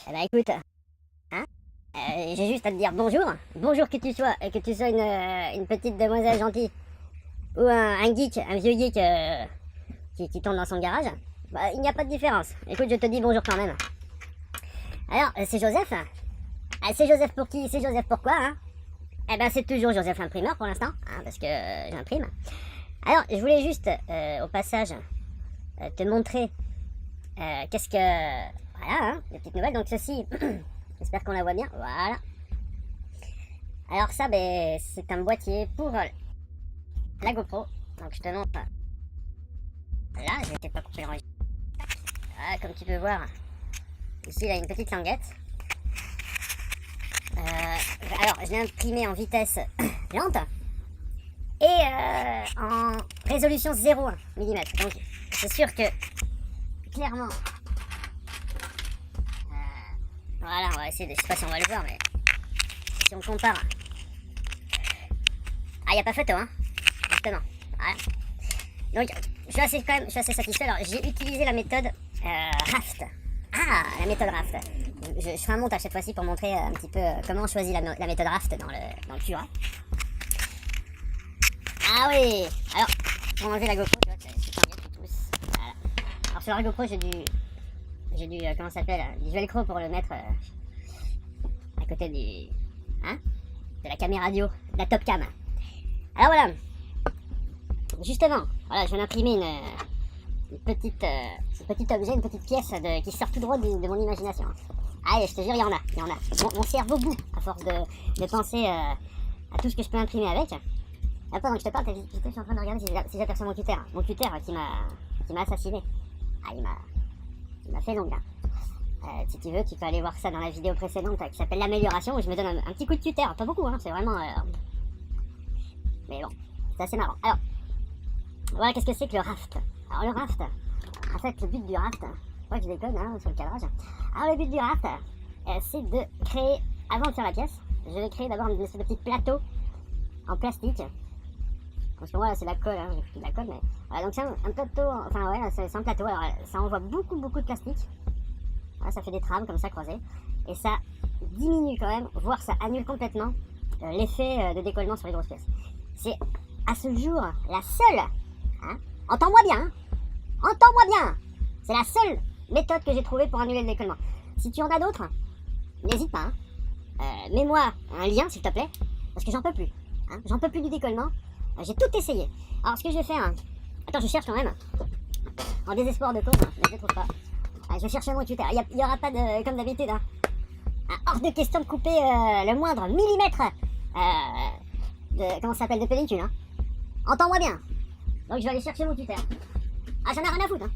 Eh ben écoute, hein, j'ai juste à te dire bonjour. Bonjour que tu sois une petite demoiselle gentille ou un geek, un vieux geek qui tourne dans son garage. Bah, il n'y a pas de différence. Écoute, je te dis bonjour quand même. Alors, c'est Joseph. C'est Joseph pour qui? C'est Joseph pourquoi, hein? Eh ben c'est toujours Joseph l'imprimeur pour l'instant, hein, parce que j'imprime. Alors, je voulais juste, au passage, te montrer qu'est-ce que... Voilà, hein, des petites nouvelles. Donc ceci, j'espère qu'on la voit bien. Voilà. Alors ça, ben, c'est un boîtier pour la GoPro. Donc je te montre. Là, je vais peut-être pas couper l'enregistrement. Ah, comme tu peux voir, ici il a une petite languette. Alors, je l'ai imprimé en vitesse lente et en résolution 0 mm. Donc, c'est sûr que, clairement, voilà, on va essayer de, je sais pas si on va le voir, mais si on compare. Ah, il n'y a pas photo, hein, justement. Voilà. Donc, je suis assez satisfait. Alors, j'ai utilisé la méthode Raft. Ah, la méthode Raft. Je ferai un montage cette fois-ci pour montrer un petit peu comment on choisit la méthode Raft dans le Cura. Ah oui. Alors, pour enlever la GoPro, tu vois, c'est super bien qui pousse. Voilà. Alors sur la GoPro, j'ai du comment ça s'appelle, du velcro pour le mettre à côté de la caméra radio, de la top cam. Alors voilà. Justement, voilà, je viens d'imprimer un petit objet, une petite pièce qui sort tout droit de mon imagination. Allez, je te jure, il y en a. Mon cerveau bout à force de penser à tout ce que je peux imprimer avec. Là, pendant que je te parle, je suis en train de regarder si j'aperçois mon cutter. Mon cutter qui m'a assassiné. Ah, il m'a fait longue là. Si tu veux, tu peux aller voir ça dans la vidéo précédente qui s'appelle l'amélioration, où je me donne un petit coup de cutter. Pas beaucoup, hein, c'est vraiment... Mais bon, c'est assez marrant. Alors, voilà, qu'est-ce que c'est que le raft? Alors le raft, en fait, le but du raft, je crois que je déconne hein, sur le cadrage. Alors le but du raft, c'est de créer, avant de faire la pièce, je vais créer d'abord une espèce de petit plateau en plastique. Parce que voilà, c'est la colle, hein, j'ai foutu de la colle, mais voilà, donc c'est un plateau, enfin ouais, c'est un plateau, alors ça envoie beaucoup de plastique. Voilà, ça fait des trames comme ça croisées, et ça diminue quand même, voire ça annule complètement l'effet de décollement sur les grosses pièces. C'est à ce jour la seule, hein, entends-moi bien, hein, entends-moi bien, c'est la seule méthode que j'ai trouvée pour annuler le décollement. Si tu en as d'autres, n'hésite pas, hein. Mets-moi un lien s'il te plaît, parce que j'en peux plus, hein, j'en peux plus du décollement. J'ai tout essayé. Alors ce que je vais faire, hein, attends, je cherche quand même, en désespoir de cause, hein, mais je ne trouve pas. Je vais chercher mon tuteur. Il n'y aura pas de, comme d'habitude, hein, hors de question de couper le moindre millimètre de, comment ça s'appelle, de pellicule, hein. Entends-moi bien. Donc je vais aller chercher mon tuteur. Ah, j'en ai rien à foutre, hein.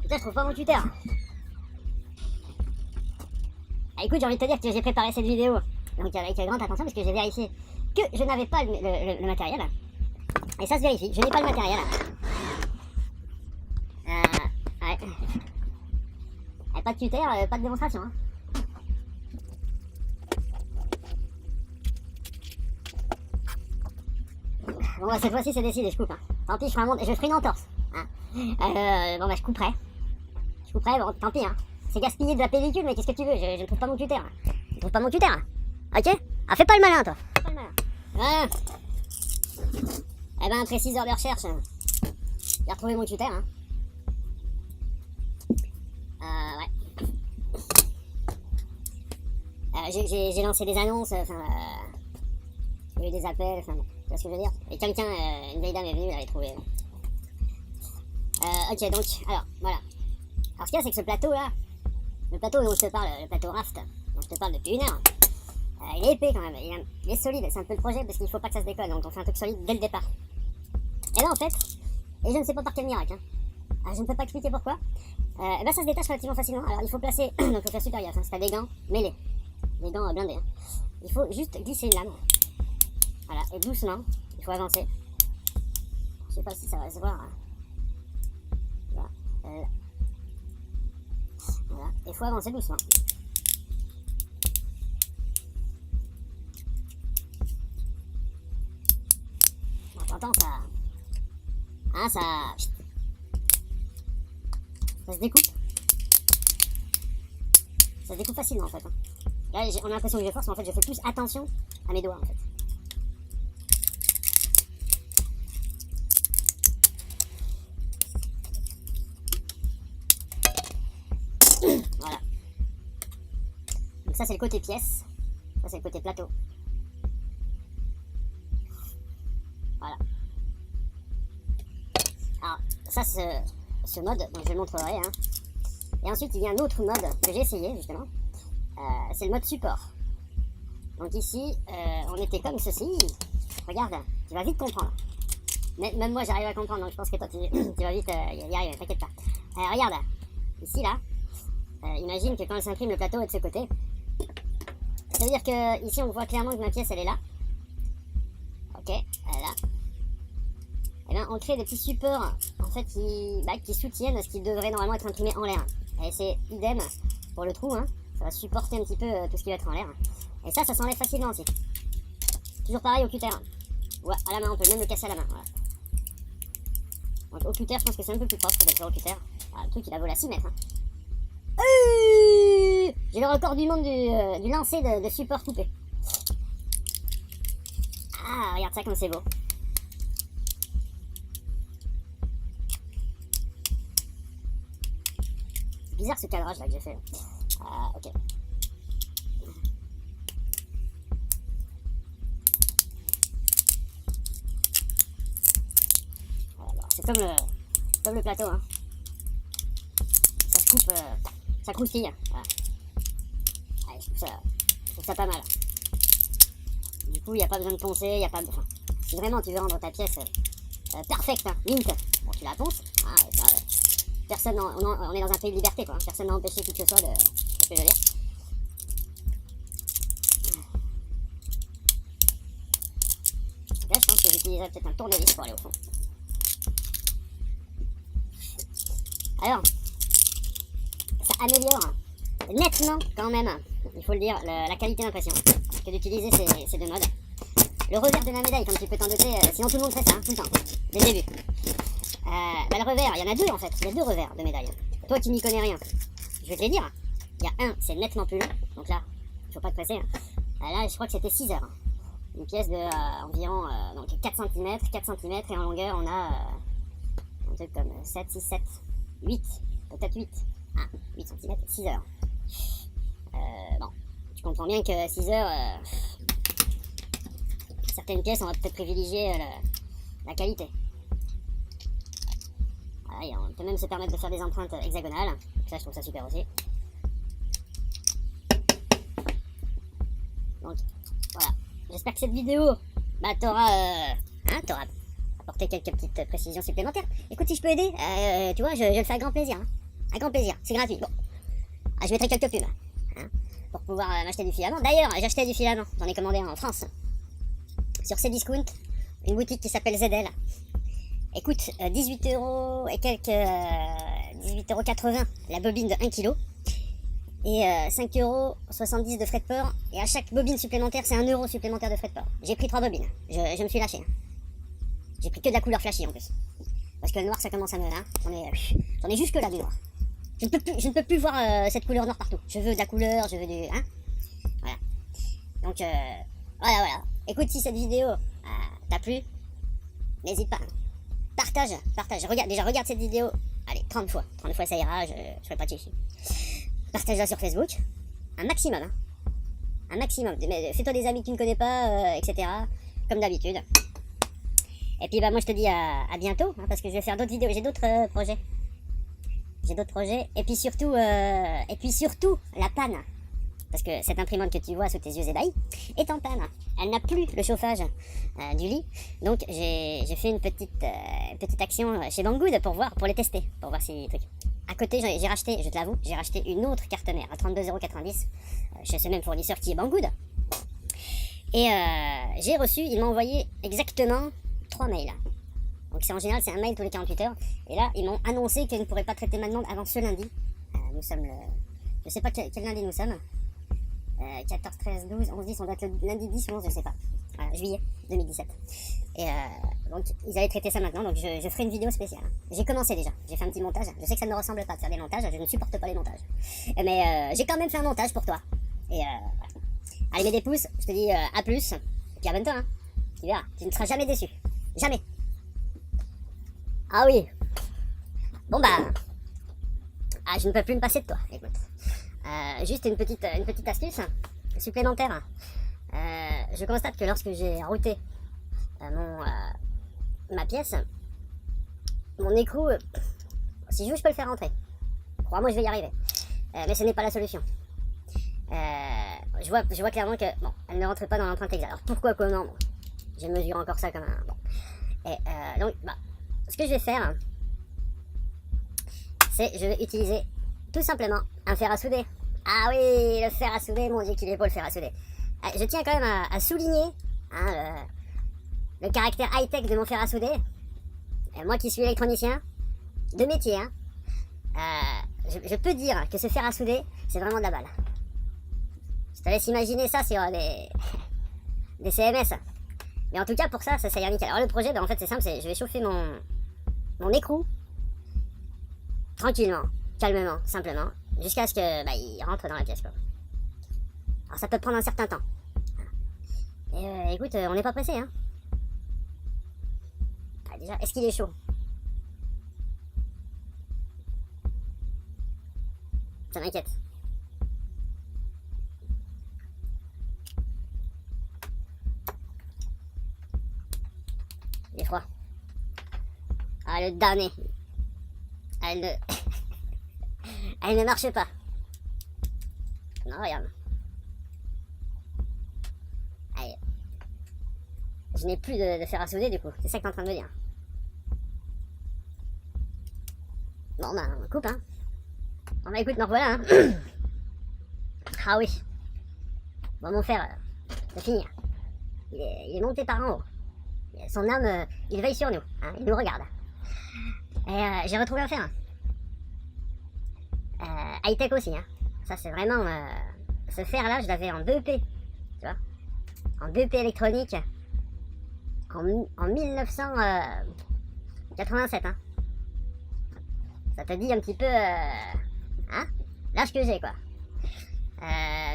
Putain, je trouve pas mon tuteur. Ah, écoute, j'ai envie de te dire que j'ai préparé cette vidéo donc avec grande attention parce que j'ai vérifié que je n'avais pas le matériel. Et ça se vérifie, je n'ai pas le matériel. Ouais. Pas de tuteur, pas de démonstration. Hein. Bon, bah, cette fois-ci c'est décidé, je coupe. Hein. Tant pis, je ferai une entorse. Hein. Bon, bah, je couperai. Bon, tant pis. Hein. C'est gaspiller de la pellicule, mais qu'est-ce que tu veux? Je ne trouve pas mon tuteur. Je ne trouve pas mon tuteur. Ok? Ah, fais pas le malin, toi. Fais pas le malin. Voilà. Eh ben, après 6 heures de recherche, j'ai retrouvé mon tuteur. Hein. Ouais. J'ai lancé des annonces, enfin, il y a eu des appels, enfin, tu vois ce que je veux dire? Et quelqu'un, une vieille dame est venue, elle avait trouvé. Ok, donc, alors, voilà. Alors, ce qu'il y a, c'est que ce plateau-là, le plateau dont je te parle, le plateau Raft, dont je te parle depuis 1 heure, il est épais quand même, il est solide, c'est un peu le projet parce qu'il faut pas que ça se décolle, donc on fait un truc solide dès le départ. Et là, en fait, et je ne sais pas par quel miracle, hein, je ne peux pas expliquer pourquoi, et ben ça se détache relativement facilement. Alors il faut placer, donc faut faire super gaffe, hein, si t'as des gants, mets-les, des gants blindés, hein. Il faut juste glisser une lame, voilà, et doucement, il faut avancer, je sais pas si ça va se voir, hein. Voilà, voilà, il faut avancer doucement. Bon, t'entends ça, Ah, ça se découpe. Ça se découpe facilement en fait. Hein. Là, on a l'impression que je force, mais en fait, je fais plus attention à mes doigts en fait. Voilà. Donc ça, c'est le côté pièce. Ça, c'est le côté plateau. Voilà. Alors, ça, ce mode, donc je le montrerai. Hein. Et ensuite, il y a un autre mode que j'ai essayé, justement. C'est le mode support. Donc ici, on était comme ceci. Regarde, tu vas vite comprendre. Mais, même moi, j'arrive à comprendre, donc je pense que toi, tu vas vite y arriver, t'inquiète pas. Regarde, ici, là, imagine que quand elle s'imprime, le plateau est de ce côté. Ça veut dire que ici, on voit clairement que ma pièce, elle est là. Ok, elle est là. Et bien, on crée des petits supports, en fait, qui soutiennent ce qui devrait normalement être imprimé en l'air. Et c'est idem pour le trou, hein. Ça va supporter un petit peu tout ce qui va être en l'air. Et ça s'enlève facilement aussi. Toujours pareil au cutter. Ouais, à la main, on peut même le casser à la main. Voilà. Donc au cutter, je pense que c'est un peu plus propre que d'être au cutter. Ah, le truc, il a volé à 6 mètres. Hein. J'ai le record du monde du lancer de support coupé. Ah, regarde ça comme c'est beau. C'est bizarre ce cadrage là que j'ai fait. Ah, ok. C'est comme le plateau, hein. Ça se coupe, ça croustille. Voilà. Allez, je trouve ça pas mal. Du coup, il n'y a pas besoin de poncer, il n'y a pas besoin. Si vraiment tu veux rendre ta pièce perfecte, hein, mint, bon, tu la ponces. Hein, personne, on est dans un pays de liberté, quoi. Hein. Personne n'a empêché qui que ce soit de ce que je veux dire. Là, je pense que j'utiliserai peut-être un tournevis pour aller au fond. Alors, ça améliore nettement quand même, il faut le dire, la qualité d'impression que d'utiliser ces deux modes. Le revers de ma médaille, comme tu peux t'en douter, sinon tout le monde fait ça, hein, tout le temps, dès le début. Le revers, il y en a deux en fait, il y a deux revers de médaille. Toi qui n'y connais rien, je vais te les dire. Il y a un, c'est nettement plus long, donc là, il faut pas te presser. Hein. Là, je crois que c'était 6 heures. Une pièce de environ donc 4 cm, et en longueur, on a un truc comme 7, 6, 7, 8, peut-être 8. Ah, 8 cm, 6 heures. Bon, tu comprends bien que 6 heures, certaines pièces, on va peut-être privilégier la qualité. Voilà, et on peut même se permettre de faire des empreintes hexagonales. Ça, je trouve ça super aussi. Donc, voilà. J'espère que cette vidéo, t'aura apporté quelques petites précisions supplémentaires. Écoute, si je peux aider, tu vois, je le fais avec grand plaisir. Hein. Avec grand plaisir, c'est gratuit. Bon, je mettrai quelques pubs hein, pour pouvoir m'acheter du filament. D'ailleurs, j'ai acheté du filament, j'en ai commandé en France. Sur Cdiscount, une boutique qui s'appelle ZL. Écoute, 18 € et quelques 18,80 € la bobine de 1 kg. Et 5,70 € de frais de port. Et à chaque bobine supplémentaire, c'est 1 € supplémentaire de frais de port. J'ai pris 3 bobines. Je me suis lâché. Hein. J'ai pris que de la couleur flashy en plus. Parce que le noir, ça commence à me... Hein, j'en ai jusque là du noir. Je ne peux plus voir cette couleur noire partout. Je veux de la couleur, je veux du... Hein. Voilà. Donc, voilà. Écoute, si cette vidéo t'a plu, n'hésite pas. Hein. Partage. Regarde cette vidéo. Allez, 30 fois. 30 fois, ça ira, je ferai pas de chichi. Partage-la sur Facebook. Un maximum. Hein. Un maximum. Fais-toi des amis que tu ne connais pas, etc. Comme d'habitude. Et puis, moi, je te dis à bientôt. Hein, parce que je vais faire d'autres vidéos. J'ai d'autres projets. Et puis surtout, la panne. Parce que cette imprimante que tu vois sous tes yeux ébahis est en panne. Elle n'a plus le chauffage du lit. Donc j'ai fait une petite action chez Banggood pour les tester. Pour voir si truc. À côté, j'ai racheté, je te l'avoue, une autre carte mère à 32,90 € chez ce même fournisseur qui est Banggood. Et j'ai reçu, il m'a envoyé exactement 3 mails. Donc c'est en général, c'est un mail tous les 48 heures. Et là, ils m'ont annoncé qu'ils ne pourraient pas traiter ma demande avant ce lundi. Nous sommes le... Je sais pas quel lundi nous sommes. 14, 13, 12, 11, 10, on doit être le lundi 10 ou 11, je sais pas. Voilà, juillet 2017. Et donc ils allaient traiter ça maintenant, donc je ferai une vidéo spéciale. J'ai commencé déjà, j'ai fait un petit montage. Je sais que ça ne me ressemble pas de faire des montages, je ne supporte pas les montages. Mais j'ai quand même fait un montage pour toi. Et voilà. Allez, mets des pouces, je te dis à plus. Et puis abonne-toi, hein. Tu verras, tu ne seras jamais déçu. Jamais. Ah oui. Bon bah... Ah, je ne peux plus me passer de toi, écoute. Juste une petite astuce supplémentaire. Je constate que lorsque j'ai routé ma pièce, mon écrou, si je veux, je peux le faire rentrer. Crois-moi, je vais y arriver. Mais ce n'est pas la solution. Je vois clairement que, bon, elle ne rentre pas dans l'empreinte exacte. Alors pourquoi, comment, bon, je mesure encore ça comme un... Bon. Et donc, bah, ce que je vais faire, c'est je vais utiliser tout simplement un fer à souder. Ah oui, le fer à souder, mon Dieu qu'il est beau le fer à souder. Je tiens quand même à souligner hein, le caractère high-tech de mon fer à souder. Moi qui suis électronicien, de métier, hein, je peux dire que ce fer à souder, c'est vraiment de la balle. Je te laisse imaginer ça sur des CMS. Mais en tout cas, pour ça ira nickel. Alors le projet, ben, en fait c'est simple, je vais chauffer mon écrou tranquillement, calmement, simplement, jusqu'à ce que il rentre dans la pièce, quoi. Alors ça peut prendre un certain temps. Et écoute, on n'est pas pressé, hein. Ah, déjà, est-ce qu'il est chaud? Ça m'inquiète. Il est froid. Ah, le damné. Elle ne marche pas. Non, regarde. Allez. Je n'ai plus de fer à souder du coup. C'est ça que t'es en train de me dire. Bon bah, on coupe hein. Bon bah écoute, nous revoilà hein. Ah oui. Bon mon fer, c'est fini. Il est monté par en haut. Son âme, il veille sur nous. Hein, il nous regarde. Et j'ai retrouvé un fer. High-tech aussi, hein. Ça c'est vraiment... ce fer-là, je l'avais en BEP. Tu vois, en BEP électronique. En 1987, hein. Ça te dit un petit peu... hein, l'âge que j'ai, quoi.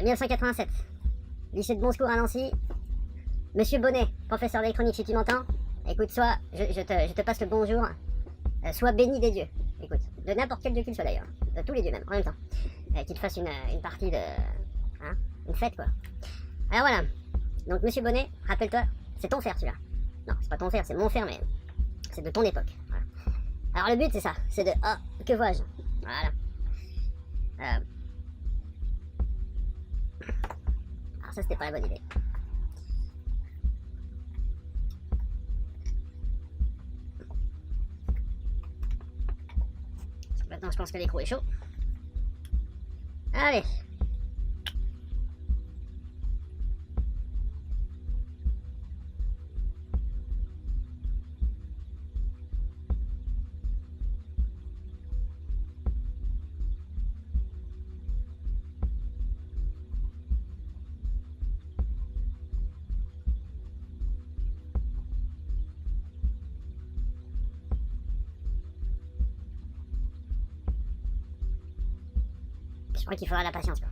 1987. Lycée de Bonsecours à Nancy. Monsieur Bonnet, professeur d'électronique, si tu m'entends. Écoute, soit je te passe le bonjour. Sois béni des dieux. Écoute, de n'importe quel dieu qu'il soit d'ailleurs. De tous les dieux même, en même temps. Qu'il te fasse une partie de... hein, une fête, quoi. Alors voilà. Donc, monsieur Bonnet, rappelle-toi, c'est ton fer, celui-là. Non, c'est pas ton fer, c'est mon fer, mais c'est de ton époque. Voilà. Alors, le but, c'est ça. C'est de... oh, que vois-je? Voilà. Alors, ça, c'était pas la bonne idée. Maintenant, je pense que l'écrou est chaud. Allez. Je crois qu'il faudra la patience, quoi.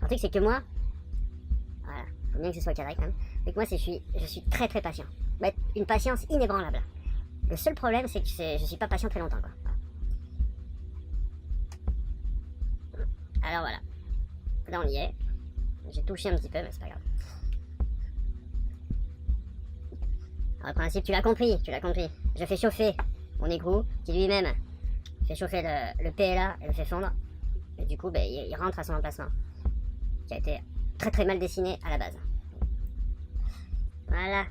Le truc, c'est que moi, voilà, faut bien que ce soit cadré quand même. Mais que moi, je suis très très patient. Mais une patience inébranlable. Le seul problème, c'est que je suis pas patient très longtemps, quoi. Voilà. Alors voilà. Là, on y est. J'ai touché un petit peu, mais c'est pas grave. Alors, le principe, tu l'as compris. Je fais chauffer mon écrou, qui lui-même fait chauffer le PLA et le fait fondre. Et du coup, ben, il rentre à son emplacement, qui a été très très mal dessiné à la base. Voilà.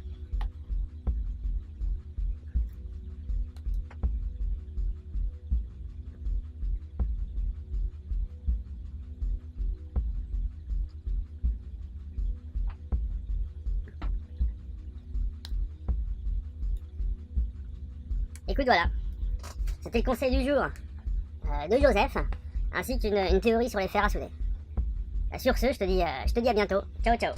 Écoute, voilà. C'était le conseil du jour de Joseph, ainsi qu'une théorie sur les fers à souder. Sur ce, je te dis à bientôt. Ciao, ciao.